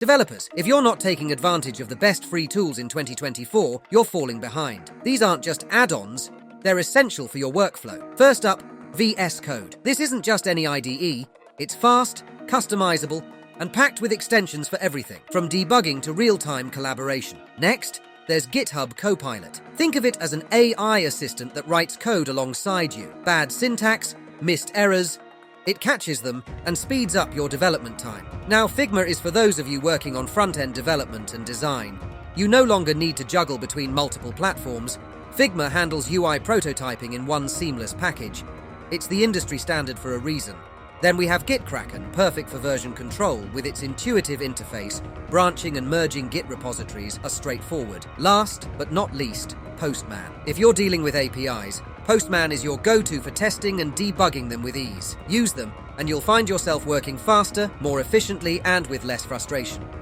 Developers, if you're not taking advantage of the best free tools in 2024, you're falling behind. These aren't just add-ons, they're essential for your workflow. First up, VS Code. This isn't just any IDE, it's fast, customizable, and packed with extensions for everything, from debugging to real-time collaboration. Next, there's GitHub Copilot. Think of it as an AI assistant that writes code alongside you. Bad syntax, missed errors, it catches them and speeds up your development time. Now, Figma is for those of you working on front-end development and design. You no longer need to juggle between multiple platforms. Figma handles UI prototyping in one seamless package. It's the industry standard for a reason. Then we have Gitkraken, perfect for version control with its intuitive interface. Branching and merging Git repositories are straightforward. Last but not least, Postman. If you're dealing with APIs, Postman is your go-to for testing and debugging them with ease. Use them, and you'll find yourself working faster, more efficiently, and with less frustration.